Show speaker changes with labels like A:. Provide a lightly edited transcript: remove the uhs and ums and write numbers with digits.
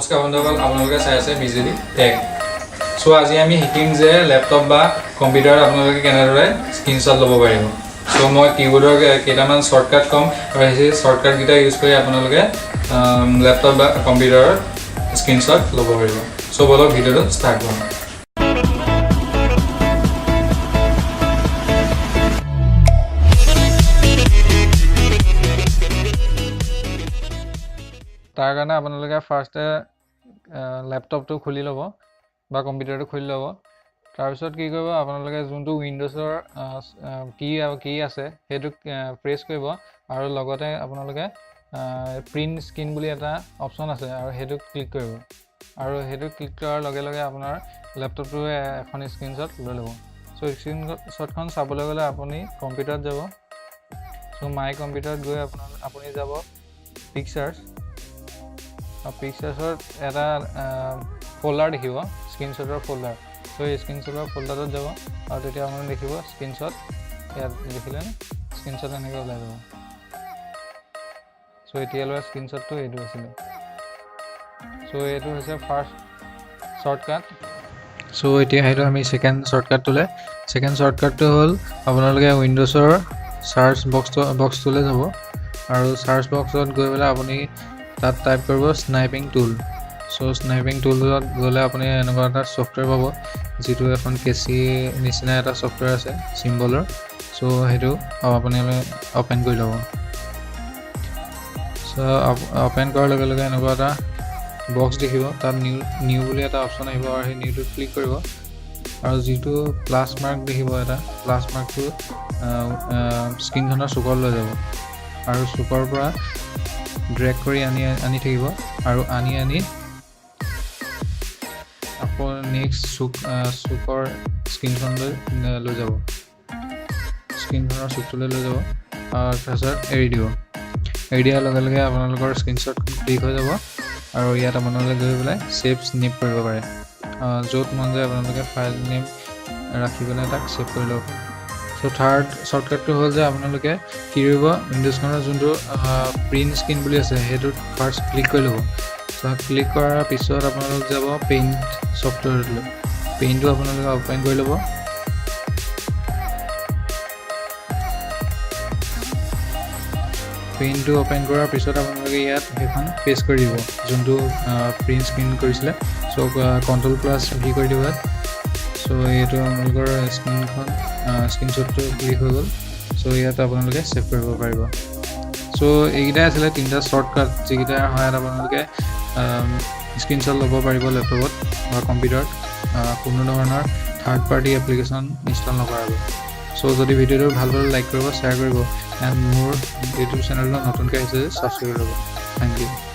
A: নমস্কাৰ বন্ধুসকল, আপোনালোকে চাই আছে বিজেডি টেক। সো আজি আমি শিকিম যে ল্যাপটপ বা কম্পিউটাৰত আপোনালোকে কেনেদৰে স্ক্ৰীনশ্বট ল'ব পাৰিব। সো মই কিবোৰ্ডৰ কেইটামান শৰ্টকাট কম আৰু সেই শৰ্টকাট কেইটা ইউজ কৰি আপোনালোকে ল্যাপটপ বা কম্পিউটাৰত স্ক্ৰীনশ্বট ল'ব পাৰিব। সো বলক ভিডিঅ'টো ষ্টাৰ্ট কৰোঁ। তাৰ কাৰণে আপোনালোকে ফাৰ্ষ্টে ল্যাপটপটো খুলি ল'ব বা কম্পিউটাৰটো খুলি ল'ব। তাৰপিছত কি কৰিব, আপোনালোকে যোনটো উইণ্ডোজৰ কি আছে সেইটো প্ৰেছ কৰিব আৰু লগতে আপোনালোকে প্ৰিণ্ট স্ক্ৰীন বুলি এটা অপশ্যন আছে আৰু সেইটো ক্লিক কৰিব। আৰু সেইটো ক্লিক কৰাৰ লগে লগে আপোনাৰ লেপটপটোৱে এখন স্ক্ৰীনশ্বট লৈ ল'ব। চ' স্ক্ৰীনশ্বটখন চাবলৈ গ'লে আপুনি কম্পিউটাৰত যাব। চ' মাই কম্পিউটাৰত গৈ আপুনি যাব পিকচাৰ্ছ। পিকচাৰ্ছত এটা ফল্ডাৰ দেখিব, স্ক্ৰীনশ্বটৰ ফল্ডাৰ। চ' এই স্ক্ৰীনশ্বটৰ ফল্ডাৰত যাব আৰু তেতিয়া আপুনি দেখিব স্ক্ৰীনশ্বট। ইয়াত দেখিলে স্ক্ৰীনশ্বট এনেকৈ ওলাই যাব। চ' এতিয়া লোৱা স্ক্ৰীনশ্বটটো এইটো আছিলে। চ' এইটো হৈছে ফাৰ্ষ্ট শ্বৰ্টকাট। চ' এতিয়া সেইটো আমি ছেকেণ্ড শ্বৰ্টকাটটোলৈ। ছেকেণ্ড শ্বৰ্টকাটটো হ'ল আপোনালোকে উইণ্ডোজৰ চাৰ্চ বক্সটোলৈ যাব আৰু চাৰ্চ বক্সত গৈ পেলাই আপুনি তাত টাইপ কৰিব স্নাইপিং টুল। চ' স্নাইপিং টুলত গ'লে আপুনি এনেকুৱা এটা ছফ্টৱেৰ পাব, যিটো এখন কেচি নিচিনা এটা ছফ্টৱেৰ আছে চিম্বলৰ। চ' সেইটো আপুনি অ'পেন কৰি ল'ব। চ' অ'পেন কৰাৰ লগে লগে এনেকুৱা এটা বক্স দেখিব, তাত নিউ বুলি এটা অপশ্যন আহিব আৰু সেই নিউটোত ক্লিক কৰিব আৰু যিটো প্লাছ মাৰ্ক দেখিব, এটা প্লাছ মাৰ্কটো স্ক্ৰীনখনৰ চুকত লৈ যাব আৰু চুকৰ পৰা ড্ৰেগ কৰি আনি থাকিব আৰু আনি আকৌ নেক্সট চুকৰ স্ক্ৰীনখনলৈ লৈ যাব, স্ক্ৰীনখনৰ চুকটোলৈ লৈ যাব আৰু তাৰপিছত এৰি দিব। এৰি দিয়াৰ লগে লগে আপোনালোকৰ স্ক্ৰীনশ্বটখন ক্লিক হৈ যাব আৰু ইয়াত আপোনালোকে গৈ পেলাই ছেভ স্নেপ কৰিব পাৰে। য'ত মন যায় আপোনালোকে ফাইল নেম ৰাখি পেলাই তাক ছেভ কৰি ল'ব পাৰে। চ' থাৰ্ড শ্বৰ্টকাটটো হ'ল যে আপোনালোকে কি কৰিব, উইণ্ডোজখনৰ যোনটো প্ৰিণ্ট স্ক্ৰীন বুলি আছে সেইটোত ফাৰ্ষ্ট ক্লিক কৰি ল'ব। চ' ক্লিক কৰাৰ পিছত আপোনালোক যাব পেইণ্ট ছফ্টৱেৰলৈ। পেইণ্টটো আপোনালোকে অ'পেন কৰি ল'ব। পেইণ্টটো অ'পেন কৰাৰ পিছত আপোনালোকে ইয়াত সেইখন পেষ্ট কৰি দিব, যোনটো প্ৰিণ্ট স্ক্ৰীন কৰিছিলে। চ' Ctrl+V কৰি দিব ইয়াত। চ' এইটো আপোনালোকৰ স্ক্ৰীনশ্বটটো ক্লিক হৈ গ'ল। চ' ইয়াত আপোনালোকে ছেভ কৰিব পাৰিব। চ' এইকেইটাই আছিলে তিনিটা শ্বৰ্টকাট, যিকেইটাৰ সহায়ত আপোনালোকে স্ক্ৰীনশ্বট ল'ব পাৰিব লেপটপত বা কম্পিউটাৰত কোনো ধৰণৰ থাৰ্ড পাৰ্টি এপ্লিকেশ্যন ইনষ্টল নকৰাকৈ। চ' যদি ভিডিঅ'টো ভাল পালে লাইক কৰিব, শ্বেয়াৰ কৰিব, এণ্ড মোৰ ইউটিউব চেনেলটো নতুনকৈ আহিছে যে ছাবস্ক্ৰাইব কৰিব। Thank U.